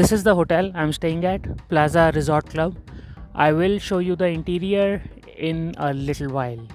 This is the hotel I'm staying at, Plaza Resort Club. I will show you the interior in a little while.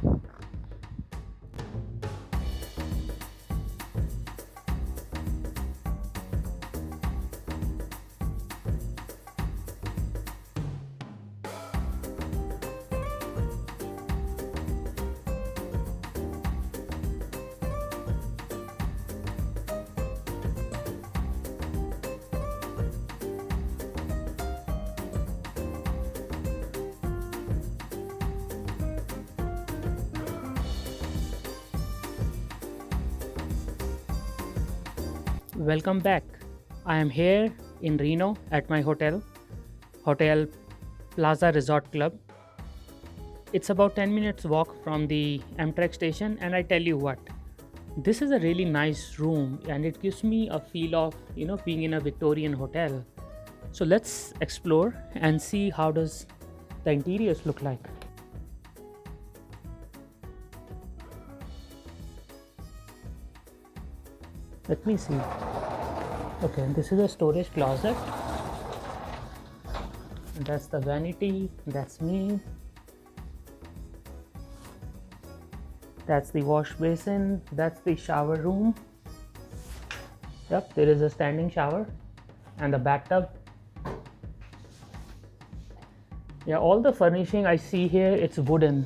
Welcome back. I am here in Reno at my Hotel Plaza Resort Club. It's about 10 minutes walk from the Amtrak station, and I tell you what, this is a really nice room and it gives me a feel of, being in a Victorian hotel. So let's explore and see how does the interiors look like. Let me see. Okay, this is a storage closet. That's the vanity. That's me. That's the wash basin. That's the shower room. Yep, there is a standing shower and the bathtub. Yeah, all the furnishing I see here, it's wooden,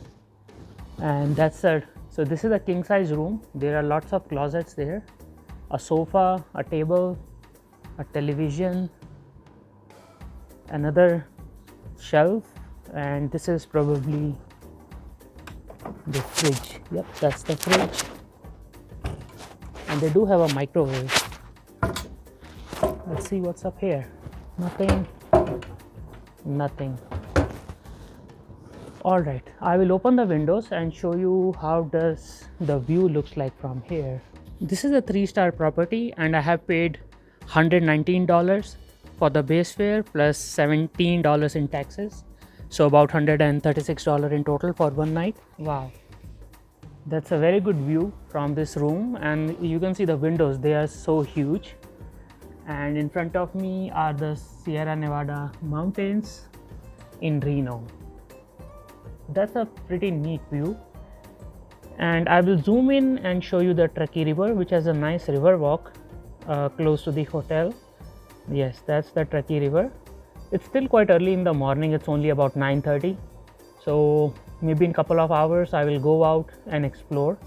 and that's it. So this is a king size room. There are lots of closets there, a sofa, a table, a television, another shelf, and this is probably the fridge. Yep, that's the fridge, and they do have a microwave. Let's see what's up here. Nothing. All right, I will open the windows and show you how does the view looks like from here. This is a 3-star property and I have paid $119 for the base fare plus $17 in taxes, so about $136 in total for one night. Wow, that's a very good view from this room, and you can see the windows, they are so huge, and in front of me are the Sierra Nevada mountains in Reno. That's a pretty neat view, and I will zoom in and show you the Truckee River, which has a nice river walk close to the hotel. Yes, that's the Truckee River. It's still quite early in the morning, it's only about 9:30, so maybe in a couple of hours I will go out and explore.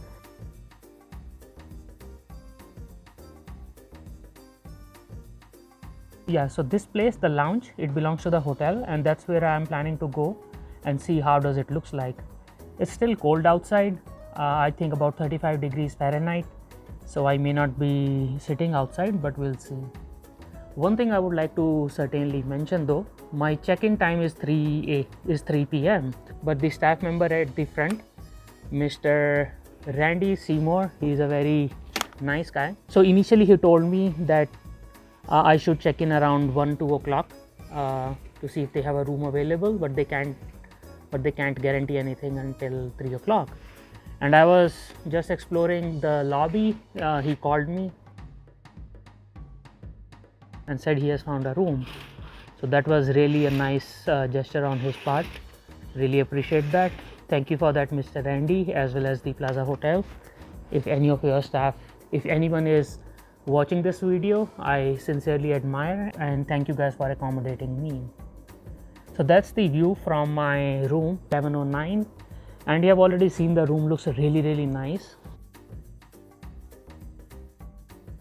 Yeah, so this place, the lounge, it belongs to the hotel, and that's where I am planning to go and see how does it looks like. It's still cold outside, I think about 35 degrees Fahrenheit, so I may not be sitting outside, but we'll see. One thing I would like to certainly mention though, my check-in time is 3 p.m. but the staff member at the front, Mr. Randy Seymour, he is a very nice guy. So initially he told me that I should check in around 1-2 o'clock to see if they have a room available, but they can't guarantee anything until 3 o'clock. And I was just exploring the lobby. He called me and said he has found a room. So that was really a nice gesture on his part. Really appreciate that. Thank you for that, Mr. Randy, as well as the Plaza Hotel. If any of your staff, if anyone is watching this video, I sincerely admire and thank you guys for accommodating me. So that's the view from my room, 1109, and you have already seen the room looks really nice.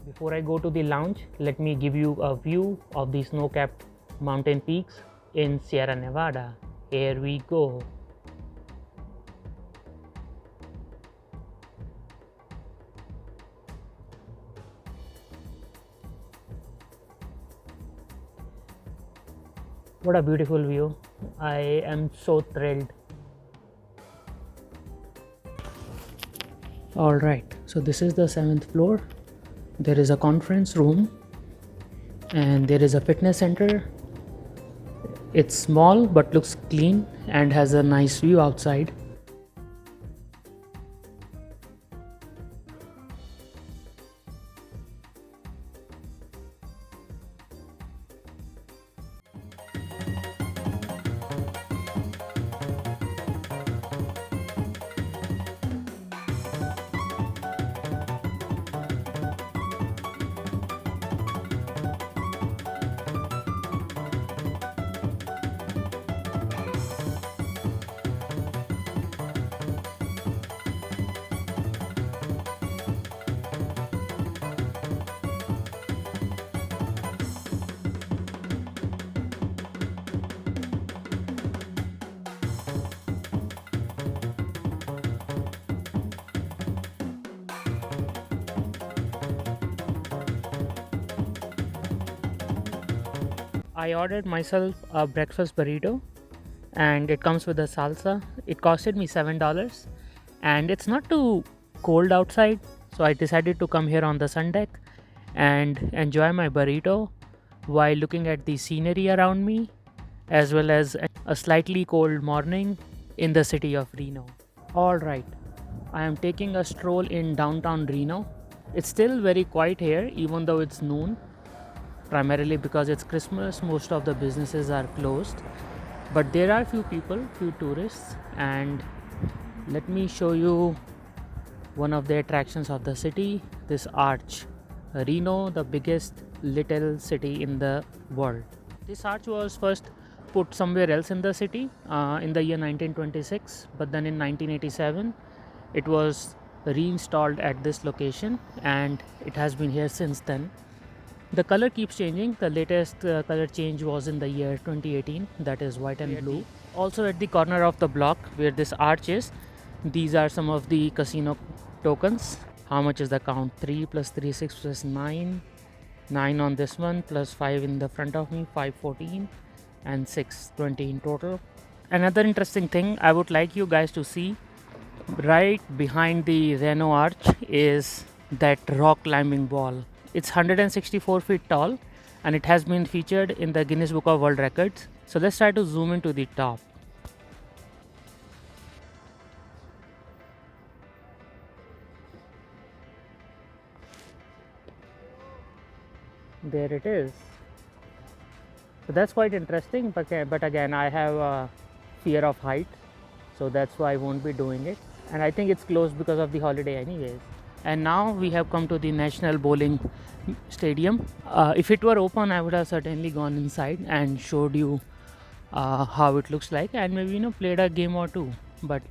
Before I go to the lounge, let me give you a view of the snow-capped mountain peaks in Sierra Nevada. Here we go. What a beautiful view. I am so thrilled. All right, so this is the 7th floor. There is a conference room and there is a fitness center. It's small but looks clean and has a nice view outside. I ordered myself a breakfast burrito and it comes with a salsa. It costed me $7 and it's not too cold outside, so I decided to come here on the sun deck and enjoy my burrito while looking at the scenery around me, as well as a slightly cold morning in the city of Reno. Alright, I am taking a stroll in downtown Reno. It's still very quiet here even though it's noon, primarily because it's Christmas. Most of the businesses are closed, but there are few people, few tourists, and let me show you one of the attractions of the city, this arch. Reno, the biggest little city in the world. This arch was first put somewhere else in the city in the year 1926, but then in 1987 it was reinstalled at this location and it has been here since then. The color keeps changing. The latest color change was in the year 2018, that is white and blue. Also at the corner of the block where this arch is, these are some of the casino tokens. How much is the count? 3 plus 3, 6 plus 9. 9 on this one plus 5 in the front of me, 5, 14 and 6, 20 in total. Another interesting thing I would like you guys to see, right behind the Reno arch is that rock climbing wall. It's 164 feet tall and it has been featured in the Guinness Book of World Records. So let's try to zoom into the top. There it is. So that's quite interesting, but again I have a fear of heights, so that's why I won't be doing it, and I think it's closed because of the holiday anyways. And now we have come to the National Bowling Stadium. If it were open, I would have certainly gone inside and showed you how it looks like, and maybe played a game or two, but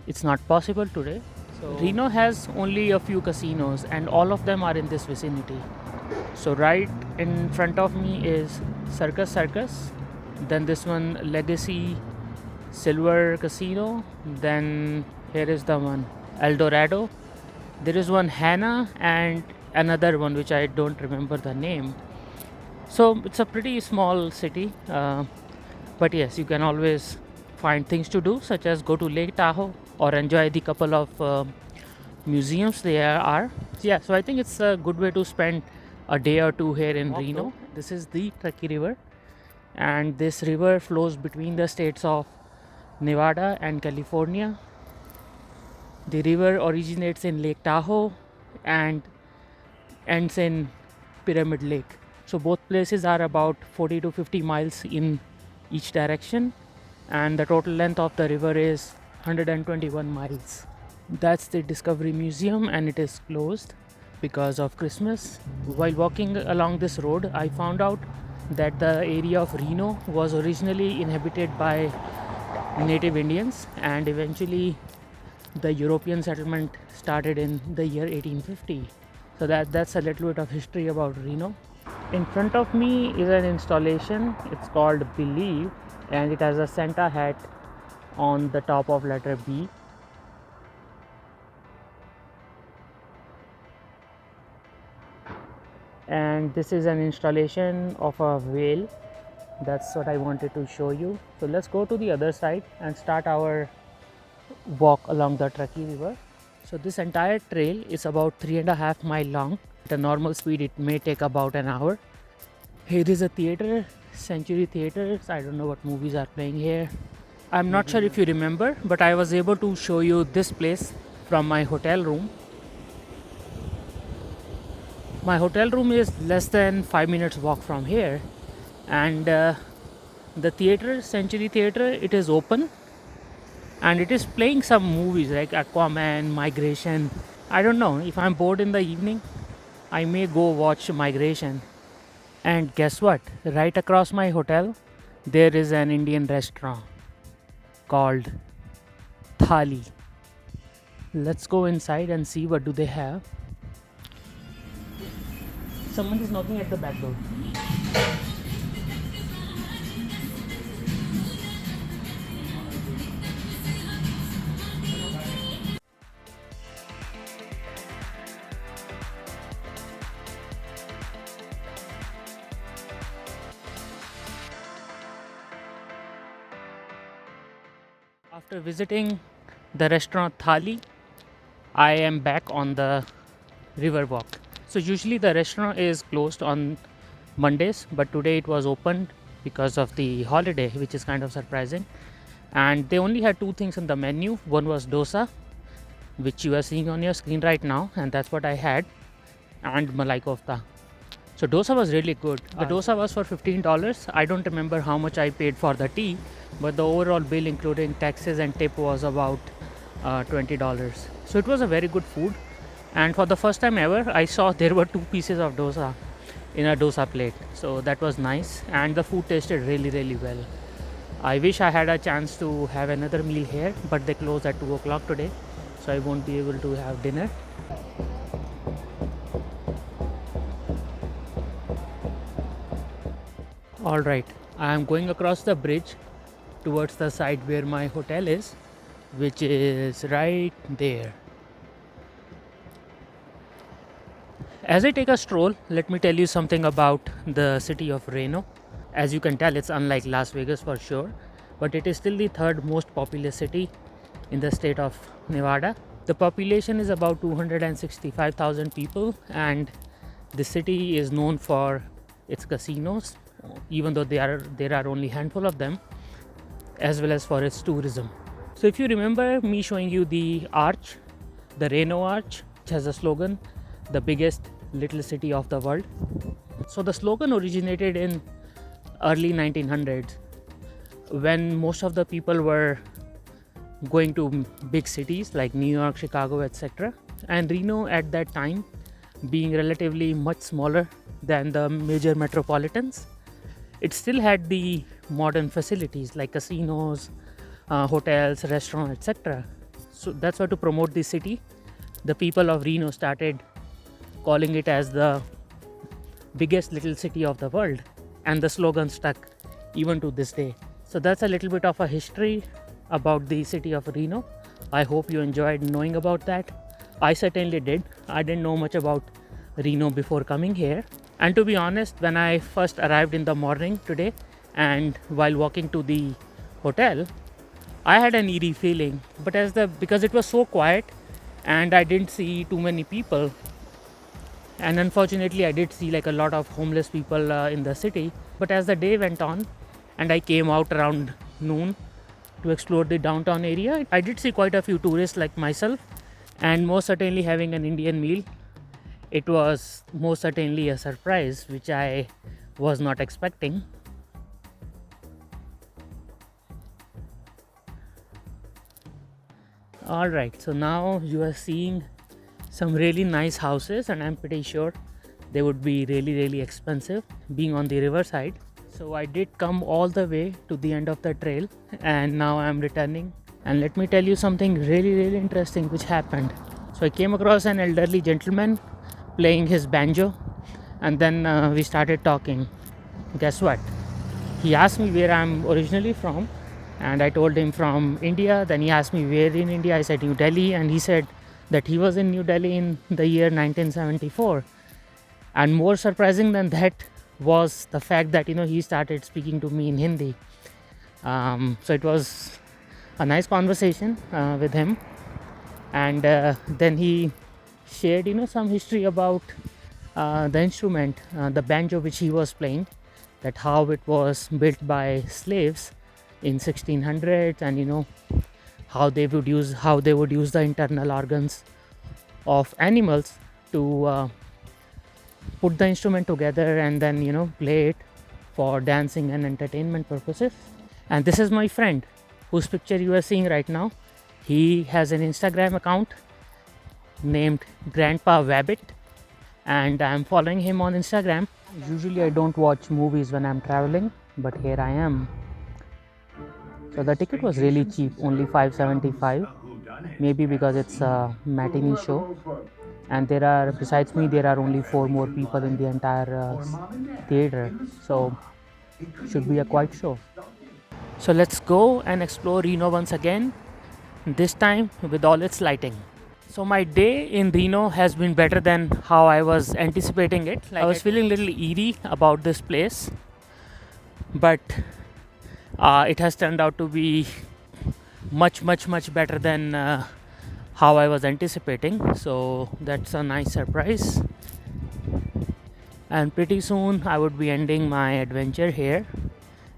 it's not possible today. So Reno has only a few casinos and all of them are in this vicinity. So right in front of me is Circus, then this one Legacy Silver Casino, then here is the one El Dorado, there is one Hannah and another one which I don't remember the name. So it's a pretty small city, but yes, you can always find things to do, such as go to Lake Tahoe or enjoy the couple of museums there are. Yeah, so I think it's a good way to spend a day or two here in Reno. This is the Truckee River, and this river flows between the states of Nevada and California. The river originates in Lake Tahoe and ends in Pyramid Lake. So both places are about 40 to 50 miles in each direction, and the total length of the river is 121 miles. That's the Discovery Museum, and it is closed because of Christmas. While walking along this road, I found out that the area of Reno was originally inhabited by native Indians, and eventually the European settlement started in the year 1850. So that's a little bit of history about Reno. In front of me is an installation. It's called Believe, and it has a Santa hat on the top of letter B. And this is an installation of a whale. That's what I wanted to show you. So let's go to the other side and start our walk along the Truckee River. So this entire trail is about 3.5 miles long. At a normal speed it may take about an hour. Here is a theater, Century Theaters. I don't know what movies are playing here. I'm not sure if you remember, but I was able to show you this place from my hotel room. My hotel room is less than 5 minutes walk from here, and the theater, Century Theater, it is open and it is playing some movies like Aquaman, Migration. I don't know, if I'm bored in the evening, I may go watch Migration. And guess what? Right across my hotel, there is an Indian restaurant called Thali. Let's go inside and see what do they have. Someone is knocking at the back door. After visiting the restaurant Thali, I am back on the river walk. So usually the restaurant is closed on Mondays, but today it was opened because of the holiday, which is kind of surprising. And they only had two things on the menu. One was dosa, which you are seeing on your screen right now, and that's what I had, and malai kofta. So dosa was really good. The dosa was for $15. I don't remember how much I paid for the tea, but the overall bill including taxes and tip was about $20. So it was a very good food. And for the first time ever, I saw there were two pieces of dosa in a dosa plate. So that was nice, and the food tasted really well. I wish I had a chance to have another meal here, but they close at 2 o'clock today, so I won't be able to have dinner. Alright, I am going across the bridge towards the side where my hotel is, which is right there. As I take a stroll, let me tell you something about the city of Reno. As you can tell, it's unlike Las Vegas for sure, but it is still the third most populous city in the state of Nevada. The population is about 265,000 people, and the city is known for its casinos, even though there are only a handful of them, as well as for its tourism. So if you remember me showing you the arch, the Reno arch, which has a slogan, the biggest little city of the world. So the slogan originated in early 1900s, when most of the people were going to big cities like New York, Chicago, etc. And Reno at that time, being relatively much smaller than the major metropolitans, it still had the modern facilities like casinos, hotels, restaurants, etc. So that's why, to promote the city, the people of Reno started calling it as the biggest little city of the world, and the slogan stuck even to this day. So that's a little bit of a history about the city of Reno. I hope you enjoyed knowing about that. I certainly did. I didn't know much about Reno before coming here, and to be honest, when I first arrived in the morning today and while walking to the hotel, I had an eerie feeling, but because it was so quiet and I didn't see too many people, and unfortunately I did see like a lot of homeless people in the city, but as the day went on and I came out around noon to explore the downtown area, I did see quite a few tourists like myself, and most certainly having an Indian meal. It was most certainly a surprise which I was not expecting. Alright, so now you are seeing some really nice houses, and I'm pretty sure they would be really expensive being on the riverside. So I did come all the way to the end of the trail, and now I'm returning. And let me tell you something really interesting which happened. So I came across an elderly gentleman playing his banjo, and then we started talking. Guess what? He asked me where I'm originally from, and I told him from India. Then he asked me where in India. I said New Delhi, and he said that he was in New Delhi in the year 1974. And more surprising than that was the fact that he started speaking to me in Hindi. So it was a nice conversation with him, and then he shared some history about the instrument, the banjo which he was playing, that how it was built by slaves in 1600s, and how they would use the internal organs of animals to put the instrument together and then play it for dancing and entertainment purposes. And this is my friend whose picture you are seeing right now. He has an Instagram account named Grandpa Wabbit, and I'm following him on Instagram. Usually I don't watch movies when I'm traveling, but here I am. So the ticket was really cheap, only $5.75, maybe because it's a matinee show, and besides me there are only 4 more people in the entire theater, so should be a quiet show. So let's go and explore Reno once again, this time with all its lighting. So my day in Reno has been better than how I was anticipating it. I was feeling a little eerie about this place, but it has turned out to be much better than how I was anticipating. So that's a nice surprise. And pretty soon I would be ending my adventure here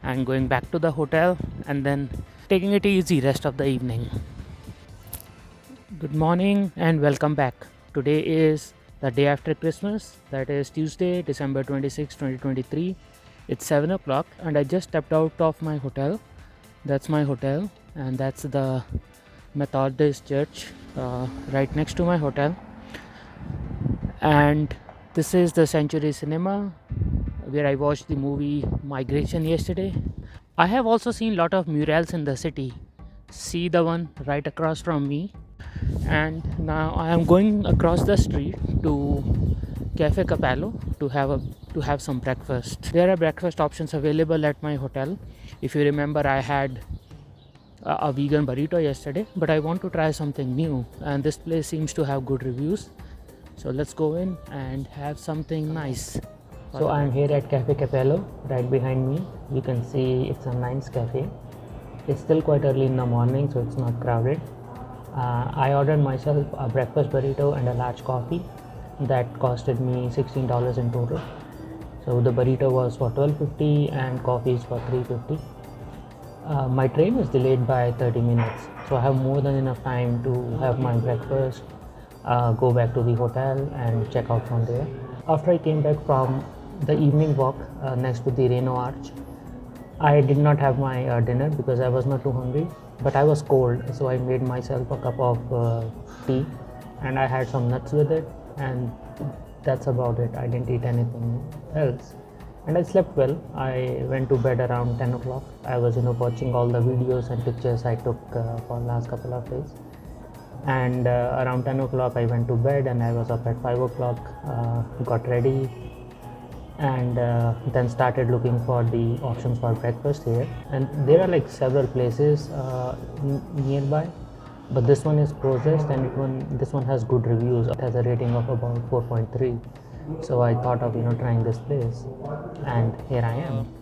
and going back to the hotel and then taking it easy rest of the evening. Good morning and welcome back. Today is the day after Christmas, that is Tuesday, December 26, 2023. It's 7 o'clock and I just stepped out of my hotel. That's my hotel and that's the Methodist church right next to my hotel. And this is the Century Cinema where I watched the movie Migration yesterday. I have also seen a lot of murals in the city. See the one right across from me. And now I am going across the street to Cafe Capello to have some breakfast. There are breakfast options available at my hotel. If you remember, I had a vegan burrito yesterday, but I want to try something new, and this place seems to have good reviews. So let's go in and have something nice. So I'm here at Cafe Capello, right behind me. You can see it's a nice cafe. It's still quite early in the morning, so it's not crowded. I ordered myself a breakfast burrito and a large coffee. That costed me $16 in total. So the burrito was for $12.50 and coffee is for $3.50. My train is delayed by 30 minutes, so I have more than enough time to have my breakfast, go back to the hotel and check out from there. After I came back from the evening walk next to the Reno Arch, I did not have my dinner because I was not too hungry, but I was cold, so I made myself a cup of tea and I had some nuts with it, and that's about it. I didn't eat anything else. And I slept well. I went to bed around 10 o'clock. I was watching all the videos and pictures I took for the last couple of days. And around 10 o'clock I went to bed and I was up at 5 o'clock, got ready and then started looking for the options for breakfast here. And there are like several places nearby, but this one is closest and this one has good reviews. It has a rating of about 4.3. So I thought of trying this place, and here I am.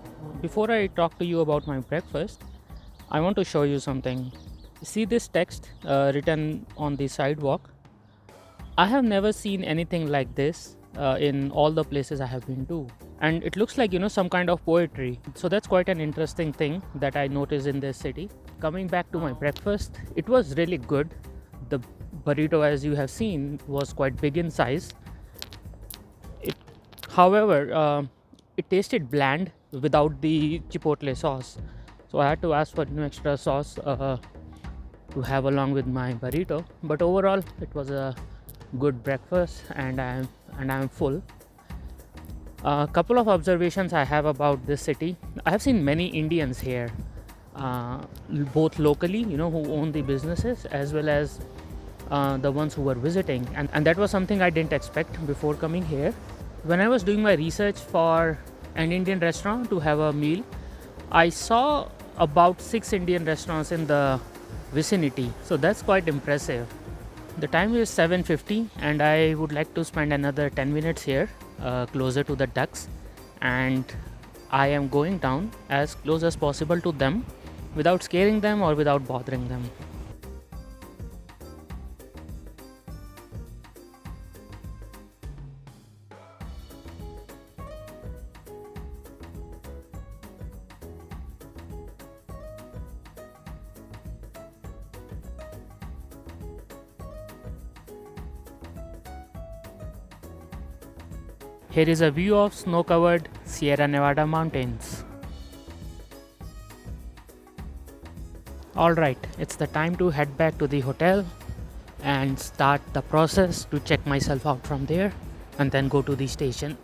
Before I talk to you about my breakfast, I want to show you something. See this text written on the sidewalk? I have never seen anything like this in all the places I have been to, and it looks like some kind of poetry. So that's quite an interesting thing that I noticed in this city. Coming back to my breakfast, it was really good. The burrito, as you have seen, was quite big in size. However, it tasted bland without the chipotle sauce, so I had to ask for extra sauce to have along with my burrito. But overall, it was a good breakfast, and I'm full. A couple of observations I have about this city. I have seen many Indians here, both locally, who own the businesses, as well as the ones who were visiting, and that was something I didn't expect before coming here. When I was doing my research for an Indian restaurant to have a meal, I saw about 6 Indian restaurants in the vicinity, so that's quite impressive. The time is 7:50 and I would like to spend another 10 minutes here, closer to the ducks, and I am going down as close as possible to them without scaring them or without bothering them. Here is a view of snow-covered Sierra Nevada mountains. Alright, it's the time to head back to the hotel and start the process to check myself out from there and then go to the station.